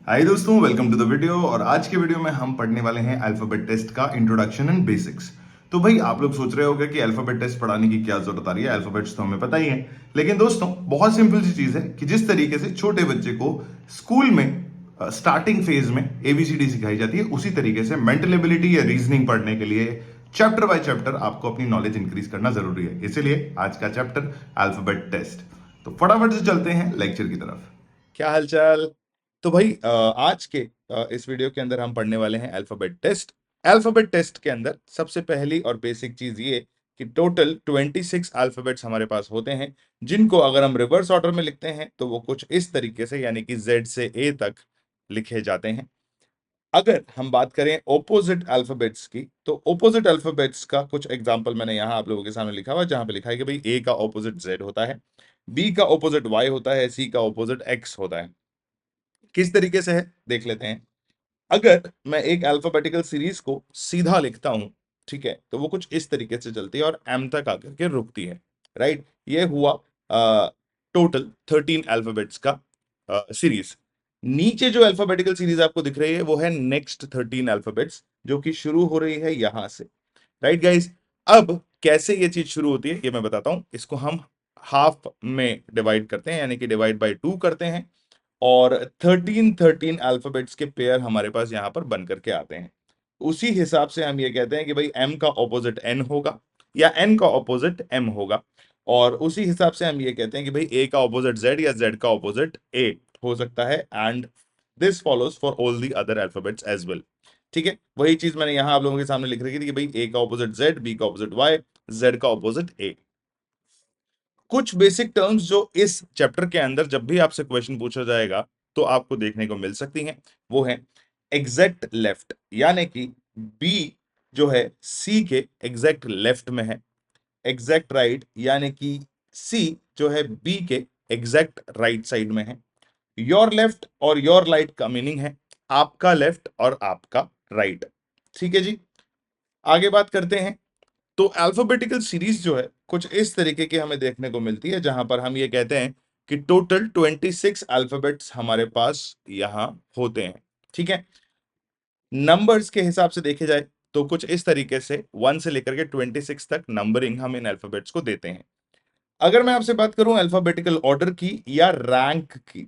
हाय दोस्तों, welcome to the video. और आज के वीडियो में हम पढ़ने वाले हैं अल्फाबेट टेस्ट का इंट्रोडक्शन एंड बेसिक्स। तो भाई आप लोग सोच रहे होंगे कि अल्फाबेट टेस्ट पढ़ाने की क्या जरूरत आ रही है, अल्फाबेट्स तो हमें पता ही है। लेकिन दोस्तों बहुत सिंपल सी चीज है कि जिस तरीके से छोटे बच्चे को स्कूल में स्टार्टिंग फेज में एबीसीडी सिखाई जाती है, उसी तरीके से मेंटल एबिलिटी या रीजनिंग पढ़ने के लिए चैप्टर बाय चैप्टर आपको अपनी नॉलेज इंक्रीज करना जरूरी है। इसीलिए आज का चैप्टर अल्फाबेट टेस्ट। तो फटाफट से चलते हैं लेक्चर की तरफ। क्या हालचाल। तो भाई आज के इस वीडियो के अंदर हम पढ़ने वाले हैं अल्फाबेट टेस्ट। अल्फाबेट टेस्ट के अंदर सबसे पहली और बेसिक चीज ये कि टोटल 26 अल्फाबेट्स हमारे पास होते हैं, जिनको अगर हम रिवर्स ऑर्डर में लिखते हैं तो वो कुछ इस तरीके से, यानी कि जेड से ए तक लिखे जाते हैं। अगर हम बात करें ओपोजिट अल्फाबेट्स की, तो ओपोजिट अल्फाबेट्स का कुछ एग्जांपल मैंने यहां आप लोगों के सामने लिखा हुआ, जहां पे लिखा है कि भाई ए का ऑपोजिट जेड होता है, बी का ऑपोजिट वाई होता है, सी का ऑपोजिट एक्स होता है। किस तरीके से है देख लेते हैं। अगर मैं एक अल्फाबेटिकल सीरीज को सीधा लिखता हूं, ठीक है, तो वो कुछ इस तरीके से चलती है और एम तक आकर के रुकती है। राइट, ये हुआ टोटल 13 अल्फाबेट्स का सीरीज। नीचे जो अल्फाबेटिकल सीरीज आपको दिख रही है वो है नेक्स्ट 13 अल्फाबेट्स, जो कि शुरू हो रही है यहां से। राइट गाइस, अब कैसे ये चीज शुरू होती है ये मैं बताता हूं। इसको हम हाफ में डिवाइड करते हैं, यानी कि डिवाइड बाय 2 करते हैं, और 13 अल्फाबेट्स के पेयर हमारे पास यहां पर बन करके आते हैं। उसी हिसाब से हम ये कहते हैं कि भाई एम का ऑपोजिट एन होगा या एन का ऑपोजिट एम होगा, और उसी हिसाब से हम ये कहते हैं कि भाई ए का ऑपोजिट जेड या जेड का ऑपोजिट ए हो सकता है। And this follows for all the other alphabets as well. ठीक है, वही चीज मैंने यहां आप लोगों के सामने लिख रखी थी कि भाई ए का ऑपोजिट जेड, बी का ऑपोजिट वाई, जेड का ऑपोजिट ए। कुछ बेसिक टर्म्स जो इस चैप्टर के अंदर जब भी आपसे क्वेश्चन पूछा जाएगा तो आपको देखने को मिल सकती हैं, वो है एग्जैक्ट लेफ्ट, यानी कि बी जो है सी के एग्जैक्ट लेफ्ट में है। एग्जैक्ट राइट, यानी कि सी जो है बी के एग्जैक्ट राइट साइड में है। योर लेफ्ट और योर राइट का मीनिंग है आपका लेफ्ट और आपका राइट। ठीक है जी, आगे बात करते हैं। तो अल्फाबेटिकल सीरीज जो है कुछ इस तरीके की हमें देखने को मिलती है, जहां पर हम ये कहते हैं कि टोटल 26 अल्फाबेट्स हमारे पास यहां होते हैं। ठीक है, नंबर्स के हिसाब से देखे जाए तो कुछ इस तरीके से 1 से लेकर के 26 तक नंबरिंग हम इन अल्फाबेट्स को देते हैं। अगर मैं आपसे बात करूं अल्फाबेटिकल ऑर्डर की या रैंक की,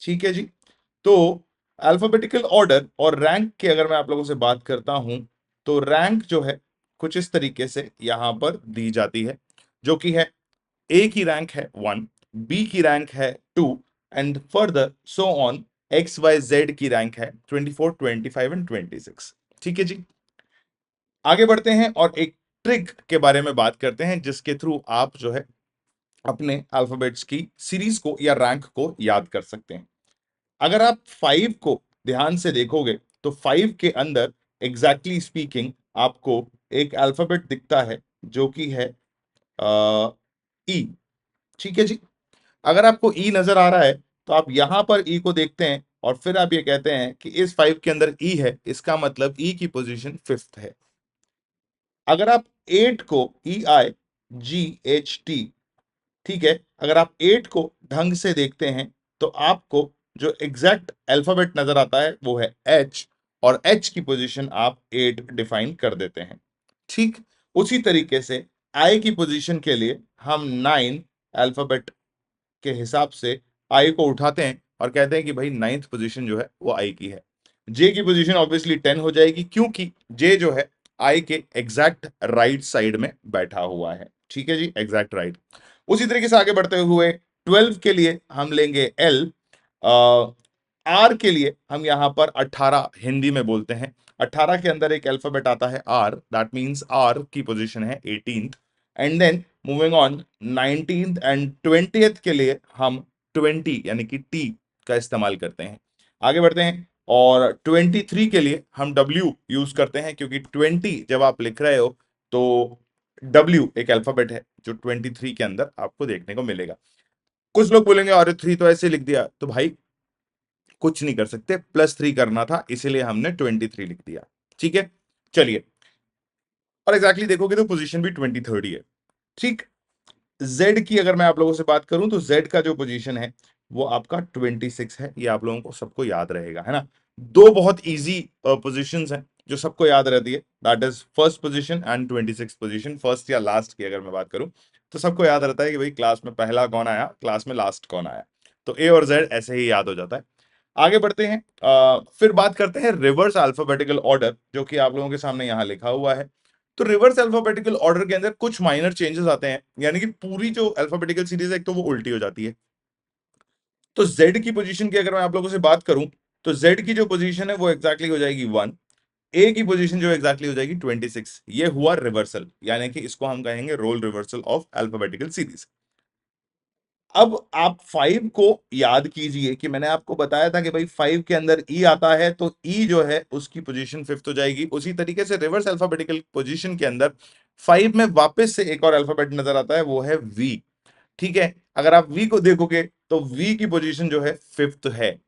ठीक है जी, तो अल्फाबेटिकल ऑर्डर और रैंक की अगर मैं आप लोगों से बात करता हूं, तो रैंक जो है कुछ इस तरीके से यहां पर दी जाती है, जो कि है ए की रैंक है 1, बी की रैंक है 2, and further so on X Y Z की रैंक है 24, 25 एंड 26। ठीक है जी, आगे बढ़ते हैं और एक ट्रिक के बारे में बात करते हैं, जिसके थ्रू आप जो है अपने अल्फाबेट्स की सीरीज को या रैंक को याद कर सकते हैं। अगर आप 5 को ध्यान से देखोगे तो 5 के अंदर एग्जैक्टली स्पीकिंग आपको एक अल्फाबेट दिखता है, जो कि है ई। ठीक है जी, अगर आपको ई नजर आ रहा है तो आप यहां पर ई को देखते हैं और फिर आप ये कहते हैं कि इस 5 के अंदर ई है, इसका मतलब ई की पोजीशन 5th है। अगर आप 8 को EIGHT, ठीक है, अगर आप 8 को ढंग से देखते हैं तो आपको जो एग्जैक्ट अल्फाबेट नजर आता है वो है एच, और एच की पोजीशन आप 8 डिफाइन कर देते हैं। ठीक, उसी तरीके से आई की पोजीशन के लिए हम 9 अल्फाबेट के हिसाब से आई को उठाते हैं और कहते हैं कि भाई 9th पोजीशन जो है वो आई की है। जे की पोजीशन ऑब्वियसली 10 हो जाएगी, क्योंकि जे जो है आई के एग्जैक्ट राइट साइड में बैठा हुआ है। ठीक है जी, एग्जैक्ट राइट। उसी तरीके से आगे बढ़ते हुए 12 के लिए हम लेंगे एल। आर के लिए हम यहां पर 18 हिंदी में बोलते हैं। 18 के अंदर एक अल्फाबेट आता है आर, दैट मींस आर की पोजीशन है 18th। And then moving on 19th and 20th के लिए हम 20 यानी कि टी का इस्तेमाल करते हैं। आगे बढ़ते हैं और 23 के लिए हम डब्ल्यू यूज करते हैं, क्योंकि 20 जब आप लिख रहे हो तो डब्ल्यू एक अल्फाबेट है जो 23 के अंदर आपको देखने को मिलेगा। कुछ लोग बोलेंगे अरे 3 तो ऐसे लिख दिया, तो भाई कुछ नहीं कर सकते, +3 करना था इसीलिए हमने 23 लिख दिया। ठीक है, चलिए, और एग्जैक्टली देखोगे तो पोजीशन भी 23rd ही है। ठीक, जेड की अगर मैं आप लोगों से बात करूं तो जेड का जो पोजीशन है वो आपका 26 है। ये आप लोगों को सबको याद रहेगा, है ना। दो बहुत इजी पोजीशंस हैं जो सबको याद रहती है, that is first position and 26 position. First या लास्ट की अगर मैं बात करूं तो सबको याद रहता है कि भाई क्लास में पहला कौन आया, क्लास में लास्ट कौन आया। तो ए और जेड ऐसे ही याद हो जाता है। आगे बढ़ते हैं, फिर बात करते हैं रिवर्स अल्फाबेटिकल ऑर्डर, जो कि आप लोगों के सामने यहां लिखा हुआ है। तो रिवर्स अल्फाबेटिकल ऑर्डर के अंदर कुछ माइनर चेंजेस आते हैं, यानी कि पूरी जो अल्फाबेटिकल सीरीज है एक तो वो उल्टी हो जाती है। तो जेड की पोजीशन की अगर मैं आप लोगों से बात करूं तो जेड की जो पोजीशन है वो एग्जैक्टली हो जाएगी 1। ए की पोजीशन जो एग्जैक्टली हो जाएगी 26। ये हुआ रिवर्सल, यानी कि इसको हम कहेंगे role reversal of alphabetical series. अब आप 5 को याद कीजिए कि मैंने आपको बताया था कि भाई 5 के अंदर ई आता है, तो ई जो है उसकी पोजीशन 5th हो जाएगी। उसी तरीके से रिवर्स अल्फाबेटिकल पोजीशन के अंदर 5 में वापस से एक और अल्फाबेट नजर आता है, वो है वी। ठीक है, अगर आप वी को देखोगे तो वी की पोजीशन जो है 5th है।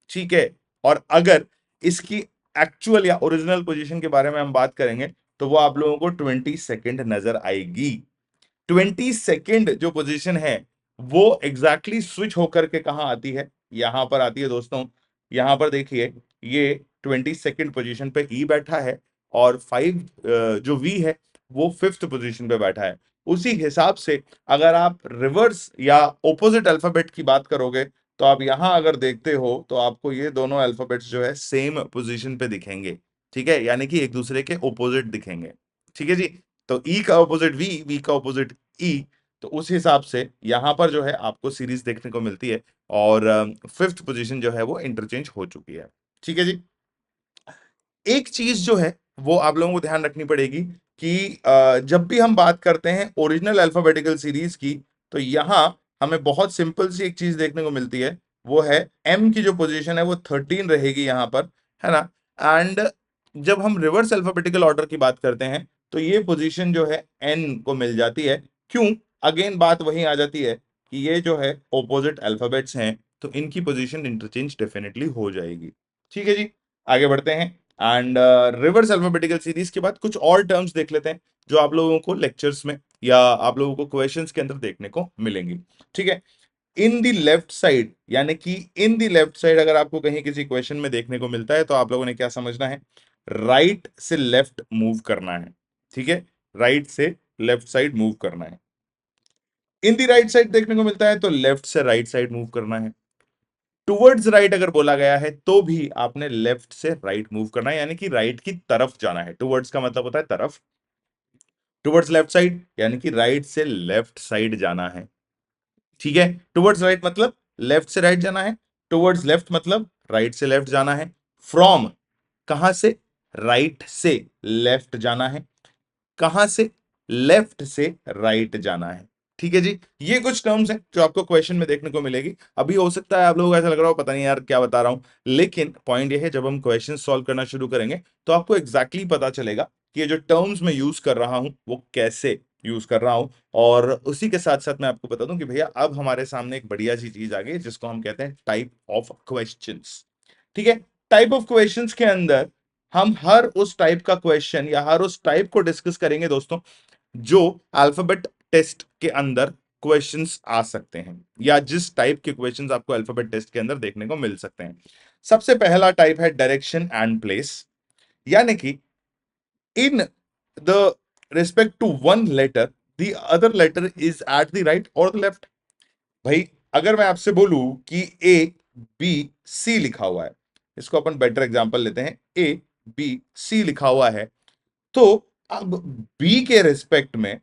ठीक है, और अगर इसकी एक्चुअल या ओरिजिनल पोजीशन के बारे में हम बात करेंगे तो वो आप लोगों को 22nd नजर आएगी। 22nd जो पोजीशन है वो एग्जैक्टली स्विच होकर के कहां आती है, यहां पर आती है दोस्तों। यहां पर देखिए, ये 22nd पोजीशन पे ई बैठा है और 5 जो वी है वो 5th पोजीशन पे बैठा है। उसी हिसाब से अगर आप रिवर्स या ओपोजिट अल्फाबेट की बात करोगे तो आप यहां अगर देखते हो तो आपको ये दोनों अल्फाबेट्स जो है सेम पोजीशन पे दिखेंगे। ठीक है, यानी कि एक दूसरे के ओपोजिट दिखेंगे। ठीक है जी। तो ई का ऑपोजिट वी, वी का ऑपोजिट ई। तो उस हिसाब से यहां पर जो है आपको सीरीज देखने को मिलती है और 5th पोजीशन जो है वो इंटरचेंज हो चुकी है। ठीक है जी। एक चीज जो है वो आप लोगों को ध्यान रखनी पड़ेगी कि जब भी हम बात करते हैं ओरिजिनल अल्फाबेटिकल सीरीज की, तो यहां हमें बहुत सिंपल सी एक चीज देखने को मिलती है, वो है एम की जो पोजीशन है वो 13 रहेगी यहां पर, है ना। एंड जब हम रिवर्स अल्फाबेटिकल ऑर्डर की बात करते हैं तो ये पोजीशन जो है एन को मिल जाती है। क्यों? अगेन बात वही आ जाती है कि ये जो है ओपोजिट अल्फाबेट्स हैं, तो इनकी पोजीशन इंटरचेंज डेफिनेटली हो जाएगी। ठीक है जी। आगे बढ़ते हैं एंड रिवर्स अल्फाबेटिकल सीरीज के बाद कुछ और टर्म्स देख लेते हैं जो आप लोगों को लेक्चर्स में या आप लोगों को क्वेश्चंस के अंदर देखने को मिलेंगी। ठीक है, इन द लेफ्ट साइड, यानी कि इन द लेफ्ट साइड अगर आपको कहीं किसी क्वेश्चन में देखने को मिलता है तो आप लोगों ने क्या समझना है, राइट से लेफ्ट मूव करना है। ठीक है, राइट से लेफ्ट साइड मूव करना है। इन दी राइट साइड देखने को मिलता है तो लेफ्ट से राइट साइड मूव करना है। टुवर्ड्स राइट अगर बोला गया है तो भी आपने लेफ्ट से राइट मूव करना है, यानी कि राइट की तरफ जाना है। टुवर्ड्स का मतलब होता है तरफ, टुवर्ड्स लेफ्ट साइड यानी कि राइट से लेफ्ट साइड जाना है। ठीक है, टुवर्ड्स राइट मतलब लेफ्ट से राइट जाना है, टुवर्ड्स लेफ्ट मतलब राइट से लेफ्ट जाना है। फ्रॉम, कहां से? राइट से लेफ्ट जाना है। कहां से? लेफ्ट से राइट जाना है। ठीक है जी। ये कुछ टर्म्स हैं जो आपको क्वेश्चन में देखने को मिलेगी। अभी हो सकता है आप लोगों को ऐसा लग रहा हो पता नहीं यार क्या बता रहा हूं, लेकिन पॉइंट ये है जब हम क्वेश्चन सॉल्व करना शुरू करेंगे तो आपको एग्जैक्टली पता चलेगा कि ये जो टर्म्स मैं यूज कर रहा हूं वो कैसे यूज कर रहा हूं। और उसी के साथ साथ मैं आपको बता दूं कि भैया अब हमारे सामने एक बढ़िया सी चीज आ गई जिसको हम कहते हैं टाइप ऑफ क्वेश्चंस। ठीक है, टाइप ऑफ क्वेश्चंस के अंदर हम हर उस टाइप का क्वेश्चन या हर उस टाइप को डिस्कस करेंगे दोस्तों जो अल्फाबेट टेस्ट के अंदर क्वेश्चंस आ सकते हैं, या जिस टाइप के क्वेश्चंस आपको अल्फाबेट टेस्ट के अंदर देखने को मिल सकते हैं। सबसे पहला टाइप है डायरेक्शन एंड प्लेस, यानी कि in the respect to one letter the other letter is at the right और द लेफ्ट। भाई अगर मैं आपसे बोलूं कि ए बी सी लिखा हुआ है, इसको अपन बेटर एग्जांपल लेते हैं, ए बी सी लिखा हुआ है, तो अब बी के रिस्पेक्ट में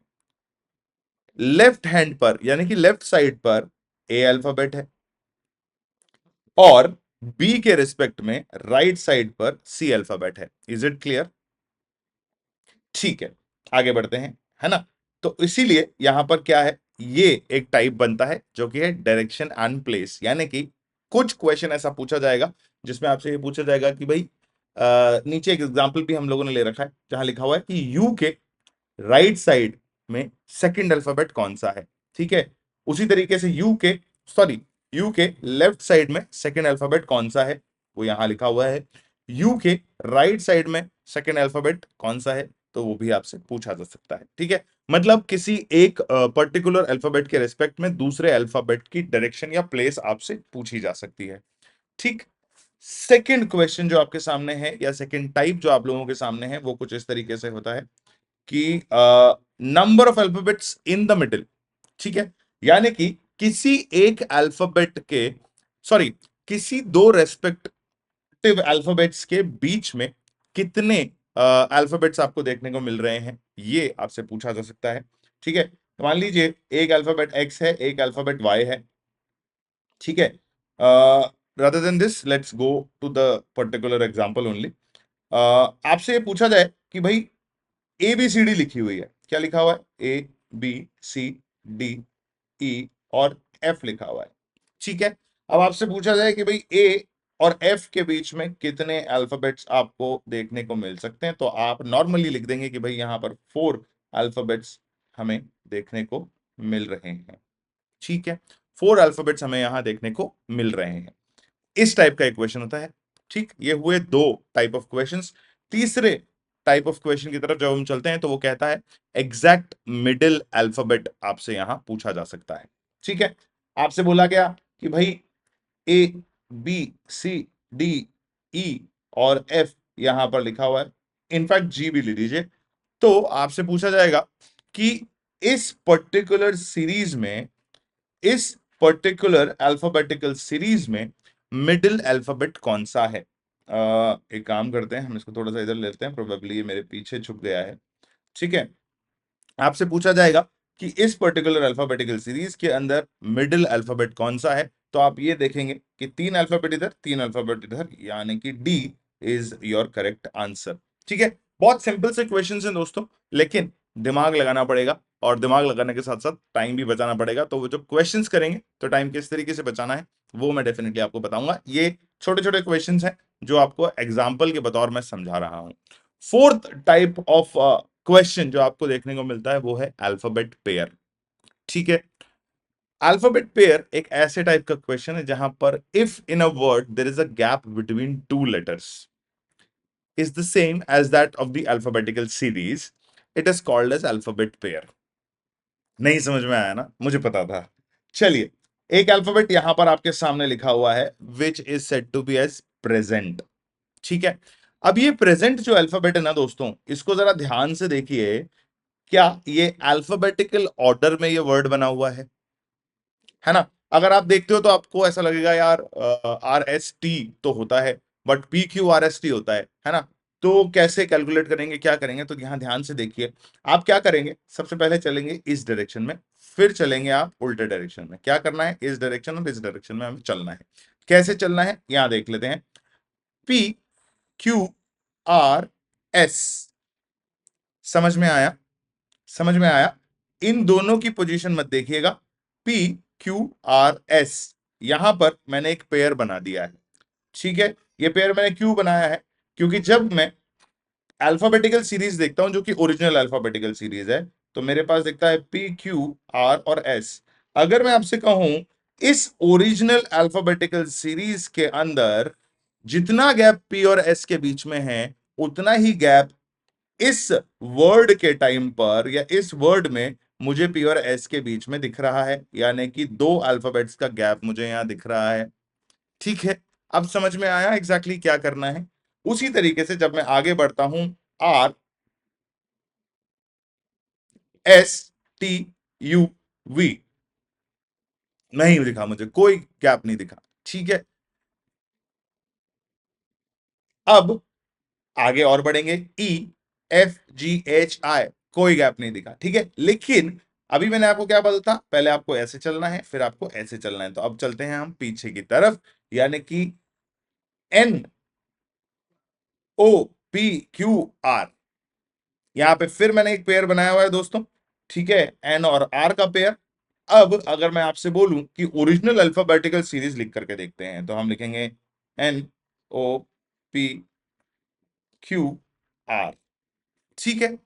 लेफ्ट हैंड पर यानी कि लेफ्ट साइड पर ए अल्फाबेट है और बी के रिस्पेक्ट में राइट साइड पर सी अल्फाबेट है। Is it clear? ठीक है, आगे बढ़ते हैं, है ना। तो इसीलिए यहां पर क्या है, ये एक टाइप बनता है जो कि है डायरेक्शन एंड प्लेस, यानी कि कुछ क्वेश्चन ऐसा पूछा जाएगा जिसमें आपसे ये पूछा जाएगा कि भाई नीचे एक एग्जांपल भी हम लोगों ने ले रखा है जहां लिखा हुआ है कि यू के राइट साइड में सेकंड अल्फाबेट कौन सा है। ठीक है, उसी तरीके से यू के लेफ्ट साइड में सेकंड अल्फाबेट कौन सा है, वो यहां लिखा हुआ है। यू के राइट साइड में सेकंड अल्फाबेट कौन सा है, तो वो भी आपसे पूछा जा सकता है। ठीक है, मतलब किसी एक पर्टिकुलर अल्फाबेट के रेस्पेक्ट में दूसरे अल्फाबेट की डायरेक्शन या प्लेस आपसे पूछी जा सकती है। ठीक। सेकंड क्वेश्चन जो आपके सामने है या सेकंड टाइप जो आप लोगों के सामने है वो कुछ इस तरीके से होता है कि number of alphabets in the middle. ठीक है, यानी कि किसी एक अल्फाबेट के, सॉरी, किसी दो रेस्पेक्टिव अल्फाबेट्स के बीच में कितने अल्फाबेट्स आपको देखने को मिल रहे हैं, ये आपसे पूछा जा सकता है। ठीक है, तो मान लीजिए एक अल्फाबेट एक्स है, एक अल्फाबेट वाई है। ठीक है, rather than this let's go to the particular example only. आपसे ये पूछा जाए कि भाई ए बी सी डी लिखी हुई है, क्या लिखा हुआ है, A B C D E और एफ लिखा हुआ है। ठीक है, अब आपसे पूछा जाए कि भाई ए और एफ के बीच में कितने अल्फाबेट्स आपको देखने को मिल सकते हैं, तो आप नॉर्मली लिख देंगे कि भाई यहां पर 4 अल्फाबेट्स हमें देखने को मिल रहे हैं। ठीक है, 4 अल्फाबेट्स हमें यहां देखने को मिल रहे हैं। इस टाइप का इक्वेशन होता है। ठीक, ये हुए दो टाइप ऑफ क्वेश्चंस। तीसरे टाइप ऑफ क्वेश्चन की तरफ जब हम चलते हैं तो वो कहता है एग्जैक्ट मिडिल अल्फाबेट आपसे यहां पूछा जा सकता है। ठीक है, आपसे बोला गया कि भाई A B C D E और एफ यहां पर लिखा हुआ है, इनफैक्ट जी भी ले लीजिए। तो आपसे पूछा जाएगा कि इस पर्टिकुलर सीरीज में, इस पर्टिकुलर अल्फाबेटिकल सीरीज में मिडिल अल्फाबेट कौन सा है। एक काम करते हैं, हम इसको थोड़ा सा इधर लेते हैं, प्रोबेबली ये मेरे पीछे छुप गया है। ठीक है, आपसे पूछा जाएगा कि इस पर्टिकुलर अल्फाबेटिकल सीरीज के अंदर मिडिल अल्फाबेट कौन सा है, तो आप ये देखेंगे कि 3 अल्फाबेट इधर, 3 अल्फाबेट इधर, यानी कि D is your correct answer. ठीक है, बहुत सिंपल से क्वेश्चन हैं दोस्तों, लेकिन दिमाग लगाना पड़ेगा और दिमाग लगाने के साथ साथ टाइम भी बचाना पड़ेगा। तो वो जब क्वेश्चंस करेंगे तो टाइम किस तरीके से बचाना है वो मैं डेफिनेटली आपको बताऊंगा। ये छोटे छोटे क्वेश्चंस हैं जो आपको एग्जाम्पल के बतौर में समझा रहा हूं। फोर्थ टाइप ऑफ क्वेश्चन जो आपको देखने को मिलता है वो है अल्फाबेट पेयर। ठीक है, अल्फाबेट पेयर एक ऐसे टाइप का क्वेश्चन है जहां पर if in a word there is a gap between two letters is the same as that of the alphabetical series, it is called as alphabet pair। नहीं समझ में आया ना, मुझे पता था। चलिए, एक अल्फाबेट यहां पर आपके सामने लिखा हुआ है which is said to be as present. ठीक है, अब ये प्रेजेंट जो अल्फाबेट है ना दोस्तों, इसको जरा ध्यान से देखिए, क्या ये अल्फाबेटिकल ऑर्डर में ये वर्ड बना हुआ है ना। अगर आप देखते हो तो आपको ऐसा लगेगा यार आर एस टी तो होता है, but P Q are S T होता है ना। तो कैसे कैलकुलेट करेंगे, क्या करेंगे, तो यहां ध्यान से देखिए। आप क्या करेंगे, सबसे पहले चलेंगे इस डायरेक्शन में, फिर चलेंगे आप उल्टे डायरेक्शन में। क्या करना है, इस डायरेक्शन और इस डायरेक्शन में हमें चलना है। कैसे चलना है यहां देख लेते हैं। पी क्यू आर एस, समझ में आया, समझ में आया। इन दोनों की पोजीशन मत देखिएगा, पी क्यू आर एस, यहां पर मैंने एक पेयर बना दिया है। ठीक है, ये पेयर मैंने क्यों बनाया है, क्योंकि जब मैं अल्फाबेटिकल सीरीज देखता हूं जो कि ओरिजिनल अल्फाबेटिकल सीरीज है, तो मेरे पास दिखता है पी क्यू आर और एस। अगर मैं आपसे कहूं इस ओरिजिनल अल्फाबेटिकल सीरीज के अंदर जितना गैप पी और एस के बीच में है, उतना ही गैप इस वर्ड के टाइम पर या इस वर्ड में मुझे पी और एस के बीच में दिख रहा है, यानी कि 2 अल्फाबेट्स का गैप मुझे यहां दिख रहा है। ठीक है, अब समझ में आया एग्जैक्टली क्या करना है। उसी तरीके से जब मैं आगे बढ़ता हूं, R S T U V, नहीं दिखा, मुझे कोई गैप नहीं दिखा। ठीक है, अब आगे और बढ़ेंगे, E F G H I, कोई गैप नहीं दिखा। ठीक है, लेकिन अभी मैंने आपको क्या बोला था, पहले आपको ऐसे चलना है फिर आपको ऐसे चलना है। तो अब चलते हैं हम पीछे की तरफ, यानी कि N O P Q R, यहां पे फिर मैंने एक पेयर बनाया हुआ है दोस्तों। ठीक है, एन और आर का पेयर। अब अगर मैं आपसे बोलूं कि ओरिजिनल अल्फाबेटिकल सीरीज लिख करके देखते हैं, तो हम लिखेंगे N O P Q R. ठीक है,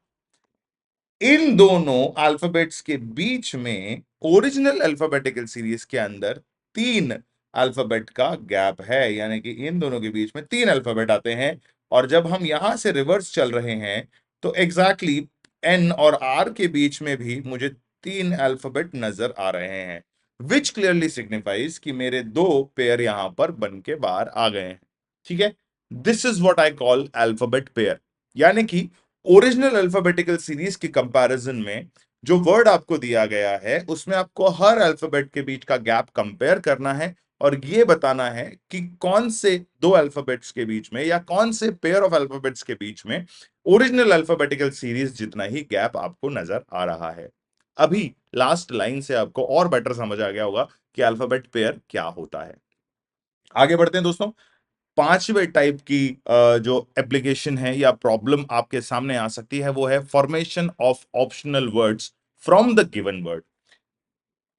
इन दोनों अल्फाबेट्स के बीच में ओरिजिनल अल्फाबेटिकल सीरीज के अंदर 3 अल्फाबेट का गैप है, यानी कि इन दोनों के बीच में 3 अल्फाबेट आते हैं। और जब हम यहां से रिवर्स चल रहे हैं तो एग्जैक्टली एन और आर के बीच में भी मुझे 3 अल्फाबेट नजर आ रहे हैं, विच क्लियरली सिग्निफाइज कि मेरे 2 पेयर यहां पर बन के बाहर आ गए हैं। ठीक है, this is what I call alphabet pair. यानी कि ओरिजिनल अल्फाबेटिकल सीरीज की कंपैरिजन में जो वर्ड आपको दिया गया है उसमें आपको हर अल्फाबेट के बीच का गैप कंपेयर करना है और ये बताना है कि कौन से 2 अल्फाबेट्स के बीच में या कौन से पेयर ऑफ अल्फाबेट्स के बीच में ओरिजिनल अल्फाबेटिकल सीरीज जितना ही गैप आपको नजर आ रहा है। अभी लास्ट लाइन से आपको और बेटर समझ आ गया होगा कि अल्फाबेट पेयर क्या होता है। आगे बढ़ते हैं दोस्तों। पांचवे टाइप की जो एप्लीकेशन है या प्रॉब्लम आपके सामने आ सकती है वो है formation of optional words from the given word.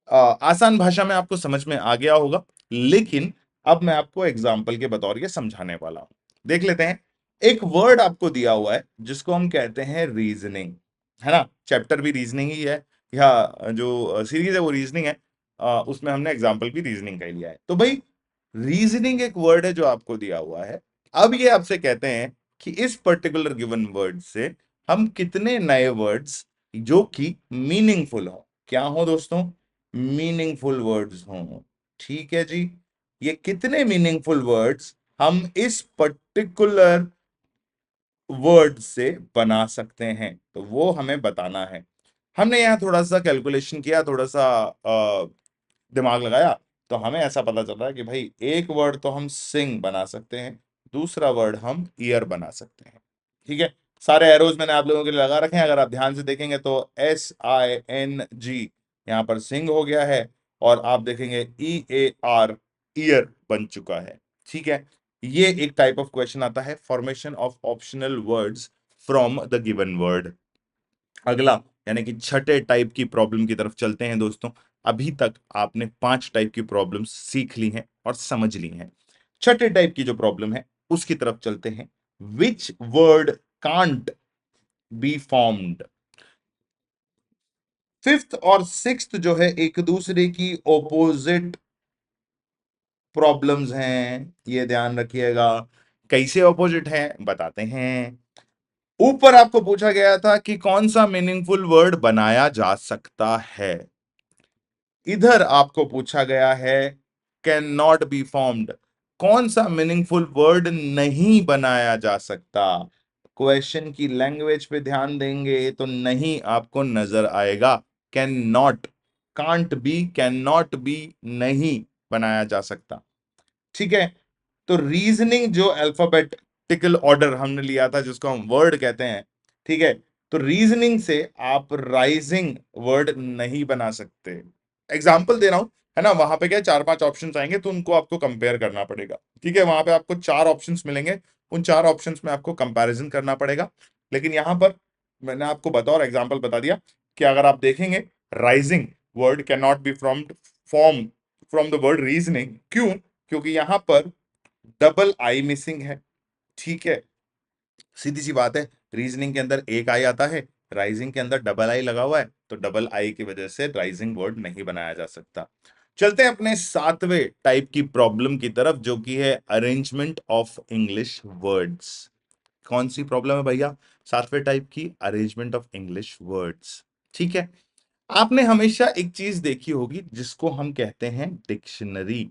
आसान भाषा में आपको समझ में आ गया होगा, लेकिन अब मैं आपको एग्जाम्पल के बतौर ये समझाने वाला हूं। देख लेते हैं। एक वर्ड आपको दिया हुआ है जिसको हम कहते हैं रीजनिंग, है ना। चैप्टर भी रीजनिंग ही है, या जो सीरीज है वो रीजनिंग है। उसमें हमने एग्जाम्पल भी रीजनिंग का ही लिया है। तो भाई रीजनिंग एक वर्ड है जो आपको दिया हुआ है। अब ये आपसे कहते हैं कि इस पर्टिकुलर गिवन वर्ड से हम कितने नए वर्ड्स जो कि मीनिंगफुल हो, क्या हो दोस्तों, मीनिंगफुल वर्ड्स हों। ठीक है जी, ये कितने मीनिंगफुल वर्ड्स हम इस पर्टिकुलर वर्ड से बना सकते हैं, तो वो हमें बताना है। हमने यहां थोड़ा सा कैलकुलेशन किया, थोड़ा सा दिमाग लगाया, तो हमें ऐसा पता चल रहा है कि भाई एक वर्ड तो हम सिंग बना सकते हैं, दूसरा वर्ड हम ईयर बना सकते हैं। ठीक है, सारे एरोज मैंने आप लोगों के लिए लगा रखे हैं, अगर आप ध्यान से देखेंगे तो SING यहां पर सिंग हो गया है, और आप देखेंगे EAR ईयर बन चुका है। ठीक है, ये एक टाइप ऑफ क्वेश्चन आता है, formation of optional words from the given word. अगला यानी कि छठे टाइप की प्रॉब्लम की तरफ चलते हैं दोस्तों। अभी तक आपने 5 टाइप की प्रॉब्लम्स सीख ली हैं और समझ ली हैं। छठे टाइप की जो प्रॉब्लम है उसकी तरफ चलते हैं। Which word can't be formed. Fifth और सिक्स्थ जो है एक दूसरे की ओपोजिट प्रॉब्लम्स हैं, ये ध्यान रखिएगा। कैसे ऑपोजिट है बताते हैं। ऊपर आपको पूछा गया था कि कौन सा मीनिंगफुल वर्ड बनाया जा सकता है, इधर आपको पूछा गया है कैन नॉट बी फॉर्म्ड, कौन सा मीनिंगफुल वर्ड नहीं बनाया जा सकता। क्वेश्चन की लैंग्वेज पे ध्यान देंगे तो नहीं आपको नजर आएगा। Can not, can't be, can not be, नहीं बनाया जा सकता। ठीक है, तो रीजनिंग जो अल्फाबेटिकल ऑर्डर हमने लिया था जिसको हम वर्ड कहते हैं, ठीक है, तो रीजनिंग से आप राइजिंग वर्ड नहीं बना सकते। एग्जाम्पल दे रहा हूं, है ना। वहां पे क्या 4-5 ऑप्शंस आएंगे तो उनको आपको कंपेयर करना पड़ेगा। ठीक है, वहां पे आपको 4 ऑप्शंस मिलेंगे, उन 4 ऑप्शंस में आपको कंपैरिजन करना पड़ेगा। लेकिन यहां पर मैंने आपको बतौर एग्जाम्पल बता दिया कि अगर आप देखेंगे rising word can not be form from the word reasoning. क्यों? क्योंकि यहां पर डबल आई मिसिंग है। ठीक है, सीधी सी बात है, रीजनिंग के अंदर एक आई आता है, राइजिंग के अंदर डबल आई लगा हुआ है, तो डबल आई की वजह से राइजिंग वर्ड नहीं बनाया जा सकता। चलते हैं अपने सातवें टाइप की प्रॉब्लम की तरफ जो कि है अरेंजमेंट ऑफ इंग्लिश वर्ड्स। कौन सी प्रॉब्लम है भैया? सातवें टाइप की, अरेंजमेंट ऑफ इंग्लिश वर्ड्स। ठीक है, आपने हमेशा एक चीज देखी होगी जिसको हम कहते हैं डिक्शनरी।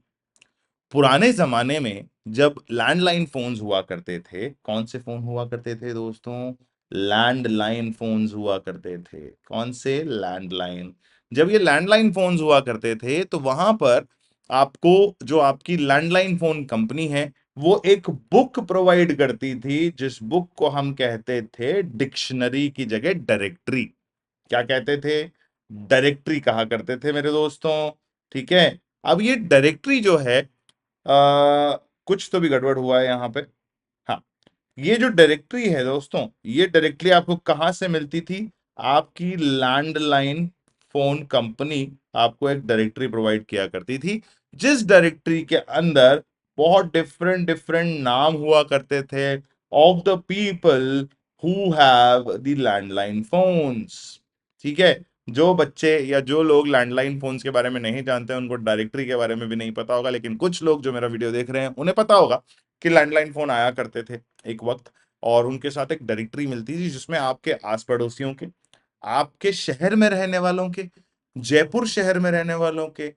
पुराने जमाने में जब लैंडलाइन फोन्स हुआ करते थे, कौन से फोन हुआ करते थे दोस्तों? लैंडलाइन फोन्स हुआ करते थे। कौन से? लैंडलाइन। जब ये लैंडलाइन फोन्स हुआ करते थे तो वहां पर आपको जो आपकी लैंडलाइन फोन कंपनी है वो एक बुक प्रोवाइड करती थी, जिस बुक को हम कहते थे डिक्शनरी की जगह डायरेक्टरी। क्या कहते थे? डायरेक्टरी कहा करते थे मेरे दोस्तों। ठीक है, अब ये डायरेक्टरी जो है कुछ तो भी गड़बड़ हुआ है यहाँ पे। हाँ, ये जो डायरेक्टरी है दोस्तों, ये डायरेक्टरी आपको कहां से मिलती थी? आपकी लैंडलाइन फोन कंपनी आपको एक डायरेक्टरी प्रोवाइड किया करती थी, जिस डायरेक्टरी के अंदर बहुत डिफरेंट डिफरेंट नाम हुआ करते थे of the people who have the landline phones. ठीक है, जो बच्चे या जो लोग लैंडलाइन फोन्स के बारे में नहीं जानते हैं उनको डायरेक्टरी के बारे में भी नहीं पता होगा, लेकिन कुछ लोग जो मेरा वीडियो देख रहे हैं उन्हें पता होगा कि लैंडलाइन फोन आया करते थे एक वक्त, और उनके साथ एक डायरेक्टरी मिलती थी जिसमें आपके आस पड़ोसियों के आपके शहर में रहने वालों के, जयपुर शहर में रहने वालों के,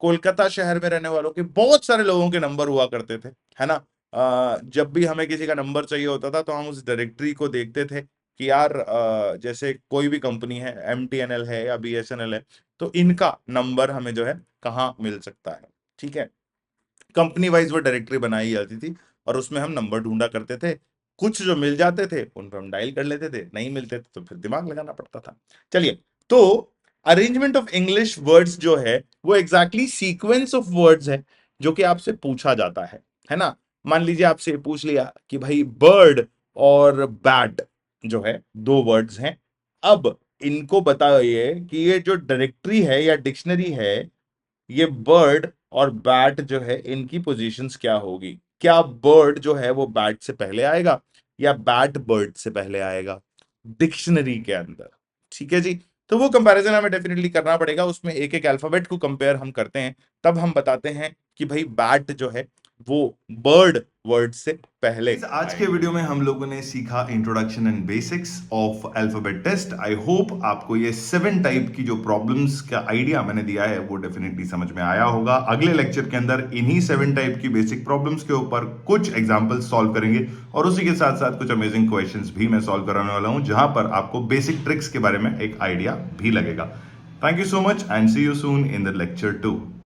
कोलकाता शहर में रहने वालों के, बहुत सारे लोगों के नंबर हुआ करते थे, है ना। जब भी हमें किसी का नंबर चाहिए होता था तो हम उस डायरेक्टरी को देखते थे कि यार जैसे कोई भी कंपनी है, एमटीएनएल है या बीएसएनएल है, तो इनका नंबर हमें जो है कहाँ मिल सकता है। ठीक है, कंपनी वाइज वो डायरेक्टरी बनाई जाती थी और उसमें हम नंबर ढूंढा करते थे। कुछ जो मिल जाते थे उन पर हम डायल कर लेते थे, नहीं मिलते थे तो फिर दिमाग लगाना पड़ता था। चलिए, तो अरेंजमेंट ऑफ इंग्लिश वर्ड्स जो है वो एग्जैक्टली सीक्वेंस ऑफ वर्ड्स है जो कि आपसे पूछा जाता है ना। मान लीजिए आपसे पूछ लिया कि भाई बर्ड और बैट जो है दो वर्ड्स हैं, अब इनको बताइए कि ये जो डायरेक्टरी है या डिक्शनरी है, ये बर्ड और बैट जो है इनकी पोजीशंस क्या होगी। क्या बर्ड जो है वो बैट से पहले आएगा या बैट बर्ड से पहले आएगा डिक्शनरी के अंदर। ठीक है जी, तो वो कंपैरिजन हमें डेफिनेटली करना पड़ेगा, उसमें एक एक अल्फाबेट को कंपेयर हम करते हैं, तब हम बताते हैं कि भाई बैट जो है वो बर्ड वर्ड से पहले आज के आएगा। वीडियो में हम लोगों ने सीखा introduction and basics of alphabet test. I hope आपको ये 7 टाइप की जो प्रॉब्लम्स का आइडिया मैंने दिया है वो डेफिनेटली समझ में आया होगा। अगले लेक्चर के अंदर इन्हीं 7 टाइप की बेसिक प्रॉब्लम्स के ऊपर कुछ एग्जांपल्स सॉल्व करेंगे और उसी के साथ साथ कुछ अमेजिंग क्वेश्चंस भी मैं सॉल्व कराने वाला हूं, जहां पर आपको बेसिक ट्रिक्स के बारे में एक आइडिया भी लगेगा। Thank you so much and see you soon in the lecture 2।